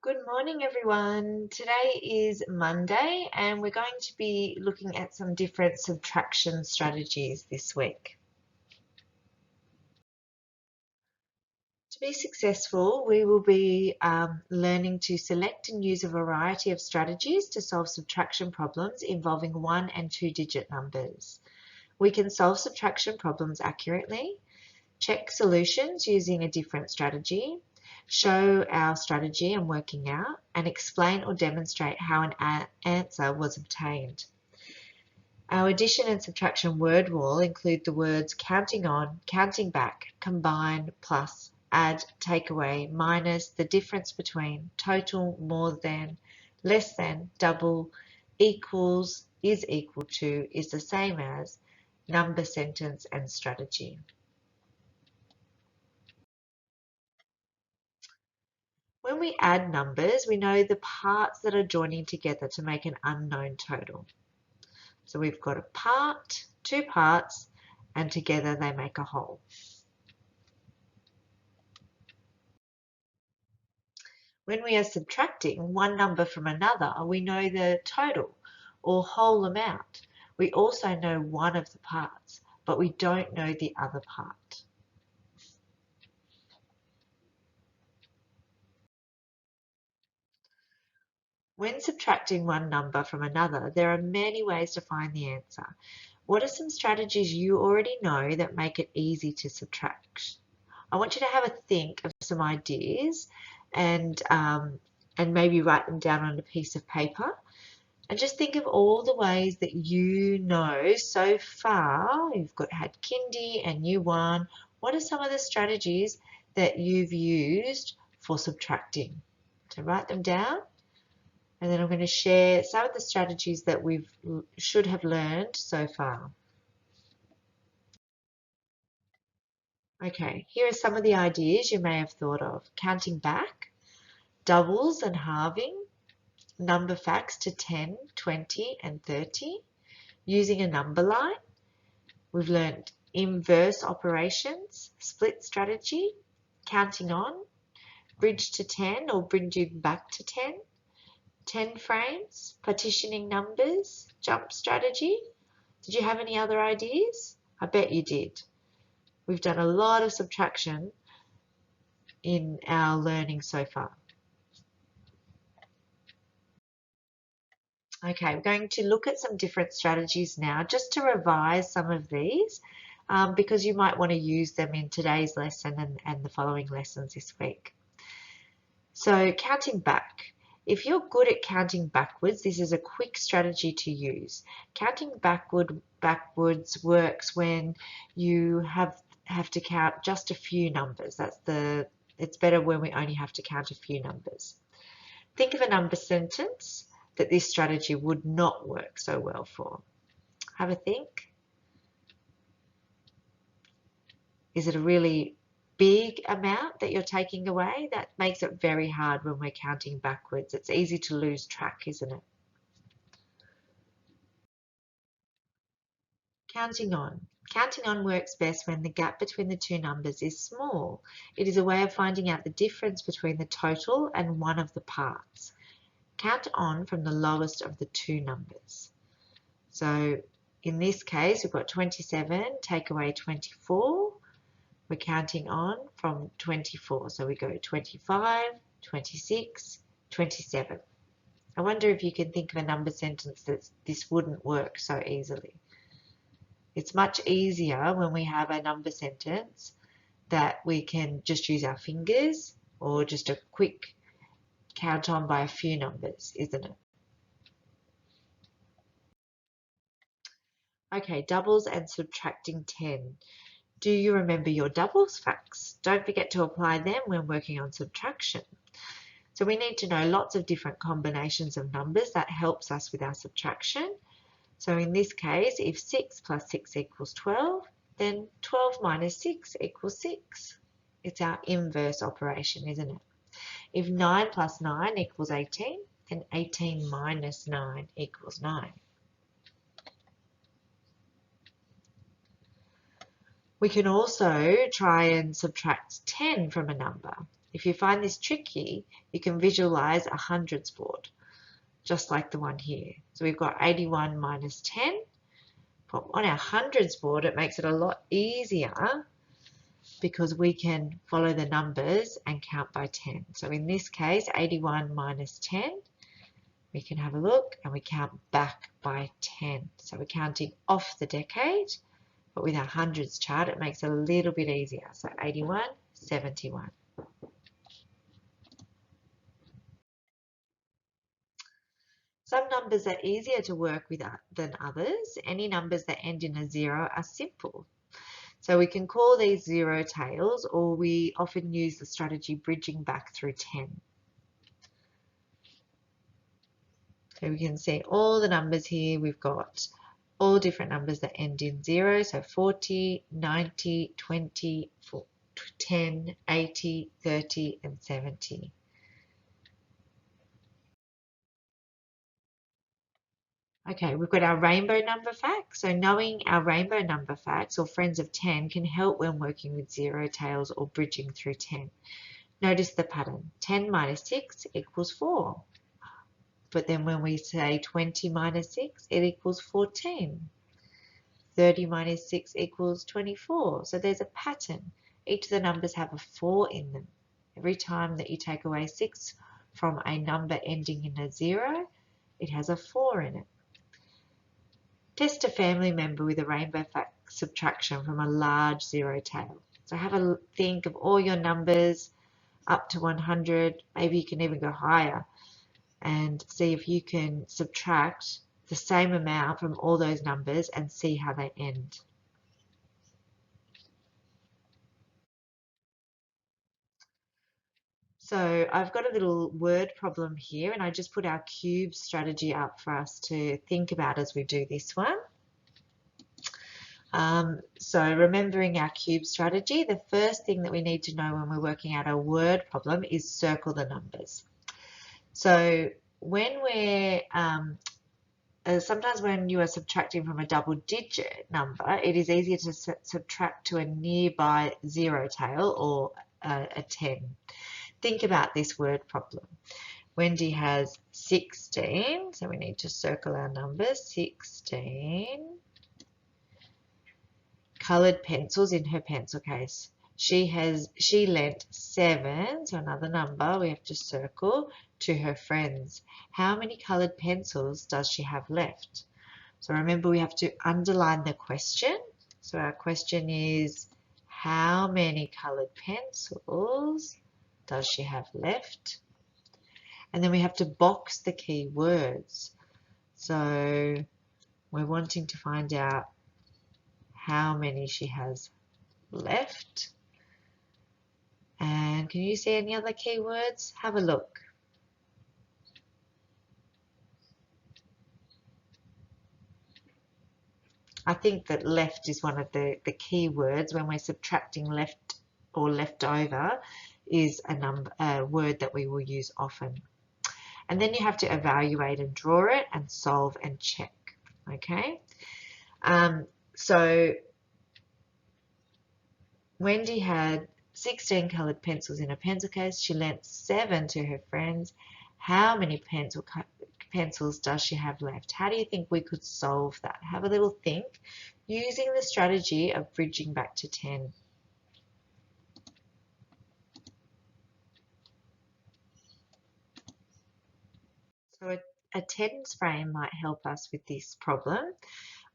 Good morning, everyone. Today is Monday, and we're going to be looking at some different subtraction strategies this week. To be successful, we will be learning to select and use a variety of strategies to solve subtraction problems involving 1- and 2-digit numbers. We can solve subtraction problems accurately, check solutions using a different strategy, show our strategy and working out, and explain or demonstrate how an answer was obtained. Our addition and subtraction word wall include the words counting on, counting back, combine, plus, add, take away, minus, the difference between, total, more than, less than, double, equals, is equal to, is the same as, number, sentence, and strategy. When we add numbers, we know the parts that are joining together to make an unknown total. So we've got a part, two parts, and together they make a whole. When we are subtracting one number from another, we know the total or whole amount. We also know one of the parts, but we don't know the other part. When subtracting one number from another, there are many ways to find the answer. What are some strategies you already know that make it easy to subtract? I want you to have a think of some ideas and maybe write them down on a piece of paper. And just think of all the ways that you know so far. You've had kindy and year one. What are some of the strategies that you've used for subtracting? So write them down. And then I'm going to share some of the strategies that we should have learned so far. Okay, here are some of the ideas you may have thought of. Counting back, doubles and halving, number facts to 10, 20 and 30, using a number line. We've learned inverse operations, split strategy, counting on, bridge to 10 or bridging back to 10, 10 frames, partitioning numbers, jump strategy. Did you have any other ideas? I bet you did. We've done a lot of subtraction in our learning so far. Okay, we're going to look at some different strategies now just to revise some of these because you might want to use them in today's lesson and the following lessons this week. So counting back. If you're good at counting backwards, this is a quick strategy to use. Counting backwards works when you have to count just a few numbers. It's better when we only have to count a few numbers. Think of a number sentence that this strategy would not work so well for. Have a think. Is it a really big amount that you're taking away? That makes it very hard when we're counting backwards. It's easy to lose track, isn't it? Counting on. Counting on works best when the gap between the two numbers is small. It is a way of finding out the difference between the total and one of the parts. Count on from the lowest of the two numbers. So in this case, we've got 27, take away 24. We're counting on from 24. So we go 25, 26, 27. I wonder if you can think of a number sentence that this wouldn't work so easily. It's much easier when we have a number sentence that we can just use our fingers or just a quick count on by a few numbers, isn't it? Okay, doubles and subtracting 10. Do you remember your doubles facts? Don't forget to apply them when working on subtraction. So we need to know lots of different combinations of numbers. That helps us with our subtraction. So in this case, if 6 plus 6 equals 12, then 12 minus 6 equals 6. It's our inverse operation, isn't it? If 9 plus 9 equals 18, then 18 minus 9 equals 9. We can also try and subtract 10 from a number. If you find this tricky, you can visualize a hundreds board, just like the one here. So we've got 81 minus 10. But on our hundreds board, it makes it a lot easier because we can follow the numbers and count by 10. So in this case, 81 minus 10, we can have a look and we count back by 10. So we're counting off the decade, but with our hundreds chart, it makes it a little bit easier. So 81, 71. Some numbers are easier to work with than others. Any numbers that end in a 0 are simple. So we can call these zero tails, or we often use the strategy bridging back through 10. So we can see all the numbers here. We've got all different numbers that end in 0. So 40, 90, 20, 10, 80, 30, and 70. Okay, we've got our rainbow number facts. So knowing our rainbow number facts or friends of 10 can help when working with zero tails or bridging through 10. Notice the pattern. 10 minus 6 equals 4. But then when we say 20 minus 6, it equals 14. 30 minus 6 equals 24. So there's a pattern. Each of the numbers have a 4 in them. Every time that you take away 6 from a number ending in a 0, it has a 4 in it. Test a family member with a rainbow fact subtraction from a large zero tail. So have a think of all your numbers up to 100. Maybe you can even go higher and see if you can subtract the same amount from all those numbers and see how they end. So I've got a little word problem here, and I just put our cube strategy up for us to think about as we do this one. So remembering our cube strategy, the first thing that we need to know when we're working out a word problem is circle the numbers. So when we're sometimes when you are subtracting from a double-digit number, it is easier to subtract to a nearby zero tail or a 10. Think about this word problem. Wendy has 16, so we need to circle our numbers. 16 coloured pencils in her pencil case. She lent 7, so another number we have to circle, to her friends. How many coloured pencils does she have left? So remember, we have to underline the question. So our question is, how many coloured pencils does she have left? And then we have to box the key words. So we're wanting to find out how many she has left. And can you see any other keywords? Have a look. I think that left is one of the key words when we're subtracting left or leftover is a word that we will use often. And then you have to evaluate and draw it and solve and check. Okay. So Wendy had 16 coloured pencils in a pencil case. She lent 7 to her friends. How many pencils does she have left? How do you think we could solve that? Have a little think using the strategy of bridging back to 10. So a tens frame might help us with this problem.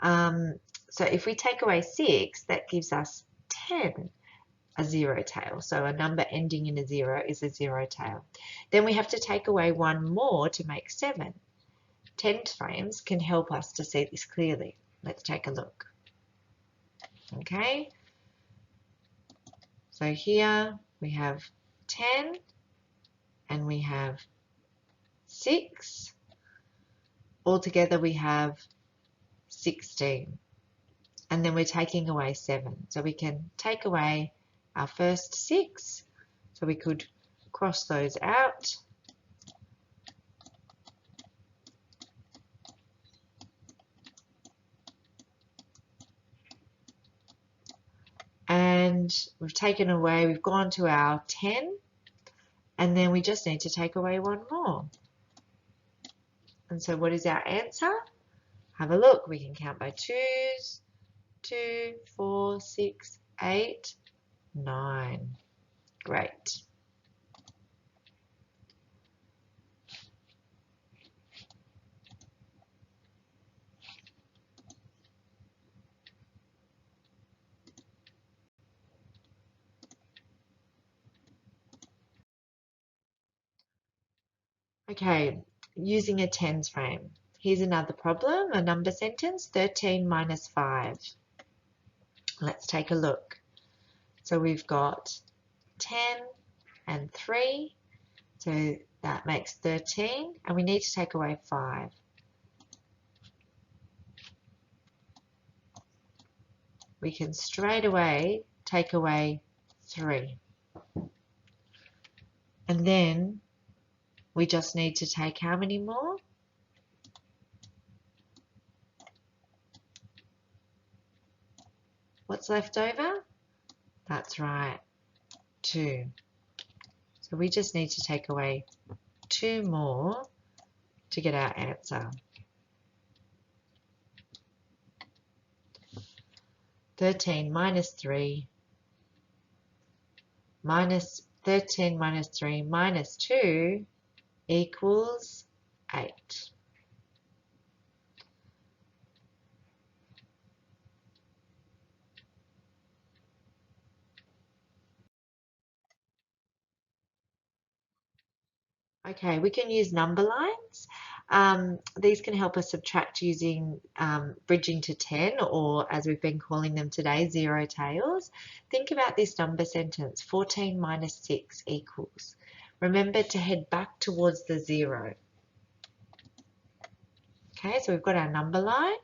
So if we take away 6, that gives us 10. A zero tail. So a number ending in a 0 is a zero tail. Then we have to take away 1 more to make 7. Tens frames can help us to see this clearly. Let's take a look. Okay. So here we have 10 and we have 6. Altogether we have 16. And then we're taking away 7. So we can take away our first 6, so we could cross those out. And we've taken away, we've gone to our 10, And then we just need to take away one more. And so what is our answer? Have a look. We can count by twos. 2, 4, 6, 8, 9. Great. Okay, using a tens frame. Here's another problem, a number sentence, 13 minus 5. Let's take a look. So we've got 10 and 3, so that makes 13, and we need to take away 5. We can straight away take away 3. And then we just need to take how many more? What's left over? That's right, 2. So we just need to take away 2 more to get our answer. 13 minus 3 minus 13 minus 3 minus 2 equals 8. Okay, we can use number lines. These can help us subtract using bridging to 10, or as we've been calling them today, zero tails. Think about this number sentence, 14 minus 6 equals. Remember to head back towards the 0. Okay, so we've got our number line.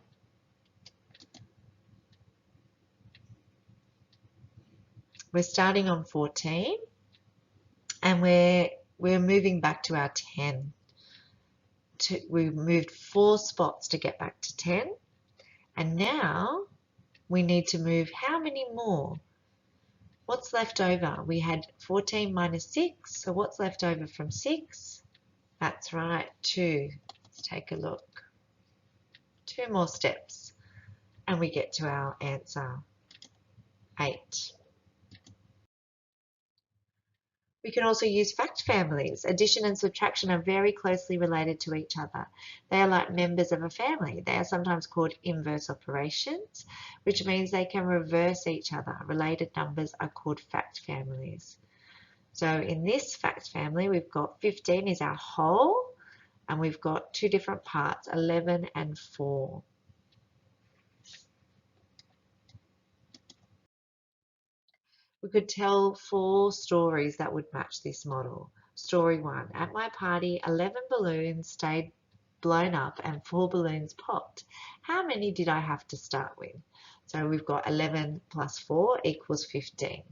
We're starting on 14 and we're moving back to our 10. We moved 4 spots to get back to 10, and now we need to move how many more? What's left over? We had 14 minus 6, so what's left over from 6? That's right, 2. Let's take a look. 2 more steps and we get to our answer, 8. We can also use fact families. Addition and subtraction are very closely related to each other. They are like members of a family. They are sometimes called inverse operations, which means they can reverse each other. Related numbers are called fact families. So in this fact family, we've got 15 is our whole, and we've got 2 different parts, 11 and 4. We could tell 4 stories that would match this model. Story 1. At my party, 11 balloons stayed blown up and 4 balloons popped. How many did I have to start with? So we've got 11 plus 4 equals 15.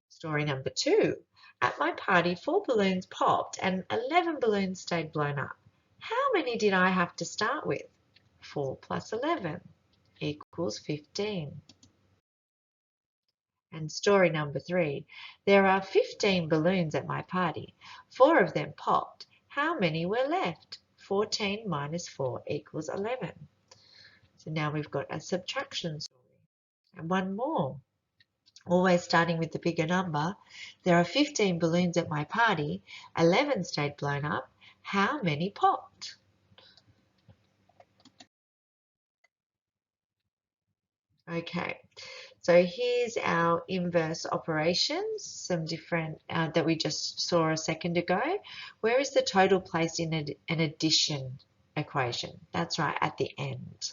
Story number 2. At my party, 4 balloons popped and 11 balloons stayed blown up. How many did I have to start with? 4 plus 11 equals 15. And story number 3, there are 15 balloons at my party. 4 of them popped. How many were left? 14 minus 4 equals 11. So now we've got a subtraction story. And one more. Always starting with the bigger number. There are 15 balloons at my party. 11 stayed blown up. How many popped? Okay. So here's our inverse operations, some different that we just saw a second ago. Where is the total placed in an addition equation? That's right, at the end.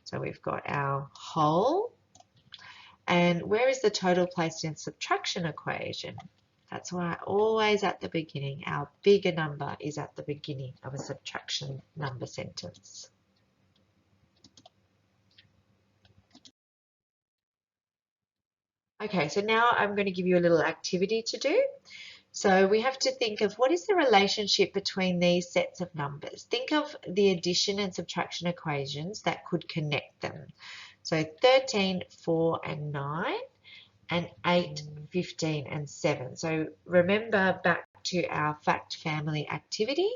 So we've got our whole. And where is the total placed in subtraction equation? That's why always at the beginning, our bigger number is at the beginning of a subtraction number sentence. Okay, so now I'm going to give you a little activity to do. So we have to think of what is the relationship between these sets of numbers. Think of the addition and subtraction equations that could connect them. So 13, 4 and 9 and 8, 15, and 7. So remember back to our fact family activity.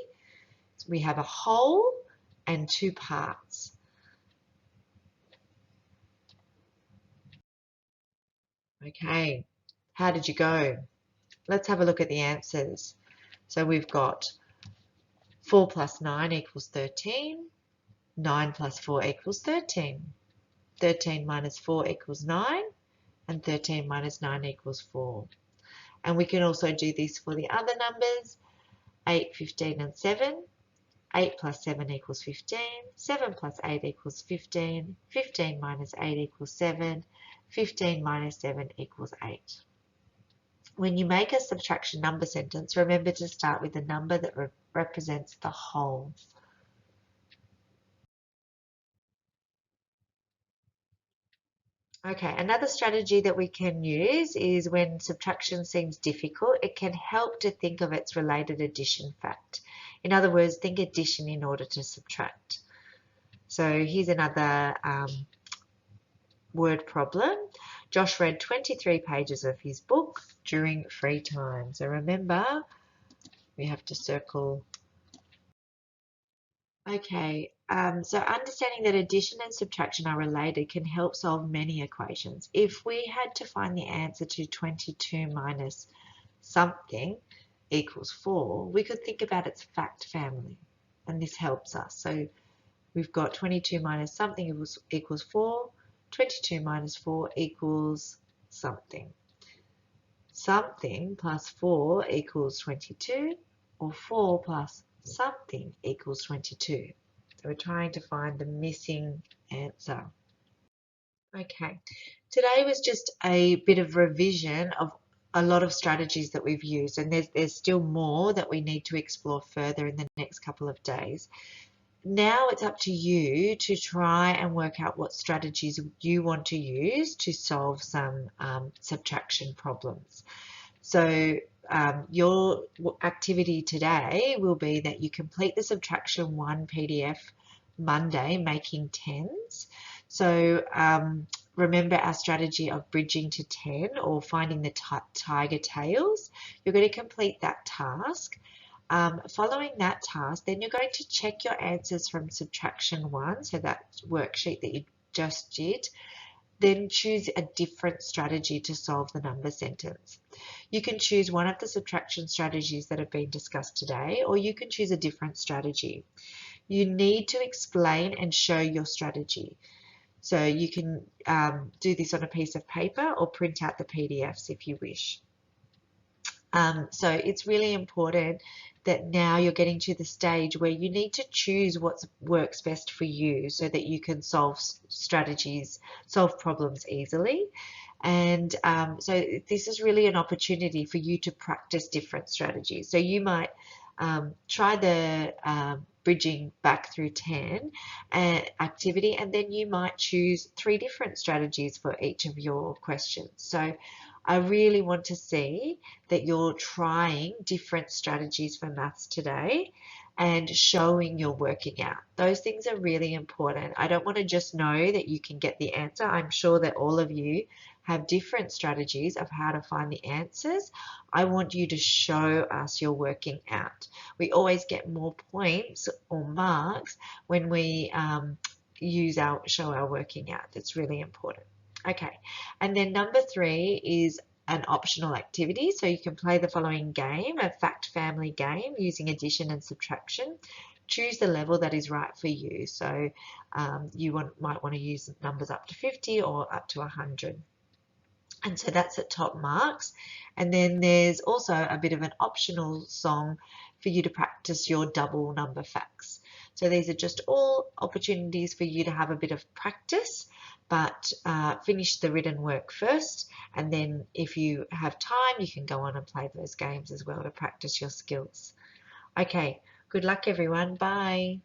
We have a whole and 2 parts. Okay, how did you go? Let's have a look at the answers. So we've got 4 plus 9 equals 13. 9 plus 4 equals 13. 13 minus 4 equals 9. And 13 minus 9 equals 4. And we can also do this for the other numbers. 8, 15, and 7. 8 plus 7 equals 15. 7 plus 8 equals 15. 15 minus 8 equals 7. 15 minus 7 equals 8. When you make a subtraction number sentence, remember to start with the number that represents the whole. Okay, another strategy that we can use is when subtraction seems difficult, it can help to think of its related addition fact. In other words, think addition in order to subtract. So here's another word problem. Josh read 23 pages of his book during free time. So remember, we have to circle. Okay, so understanding that addition and subtraction are related can help solve many equations. If we had to find the answer to 22 minus something equals 4, we could think about its fact family, and this helps us. So we've got 22 minus something equals 4, 22 minus 4 equals something. Something plus 4 equals 22, or 4 plus something equals 22. So we're trying to find the missing answer. Okay, today was just a bit of revision of a lot of strategies that we've used, and there's still more that we need to explore further in the next couple of days. Now it's up to you to try and work out what strategies you want to use to solve some subtraction problems. So your activity today will be that you complete the Subtraction 1 PDF Monday, making tens. So remember our strategy of bridging to 10 or finding the tiger tails. You're going to complete that task. Following that task, then you're going to check your answers from Subtraction 1, so that worksheet that you just did. Then choose a different strategy to solve the number sentence. You can choose one of the subtraction strategies that have been discussed today, or you can choose a different strategy. You need to explain and show your strategy. So you can do this on a piece of paper or print out the PDFs if you wish. So it's really important that now you're getting to the stage where you need to choose what works best for you so that you can solve problems easily. And so this is really an opportunity for you to practice different strategies. So you might try the bridging back through 10 activity, and then you might choose 3 different strategies for each of your questions. So I really want to see that you're trying different strategies for maths today and showing you're working out. Those things are really important. I don't want to just know that you can get the answer. I'm sure that all of you have different strategies of how to find the answers. I want you to show us you're working out. We always get more points or marks when we show our working out. That's really important. Okay, and then number 3 is an optional activity. So you can play the following game, a fact family game using addition and subtraction. Choose the level that is right for you. So you might want to use numbers up to 50 or up to 100. And so that's at top marks. And then there's also a bit of an optional song for you to practice your double number facts. So these are just all opportunities for you to have a bit of practice, but finish the written work first. And then if you have time, you can go on and play those games as well to practice your skills. Okay, good luck everyone. Bye.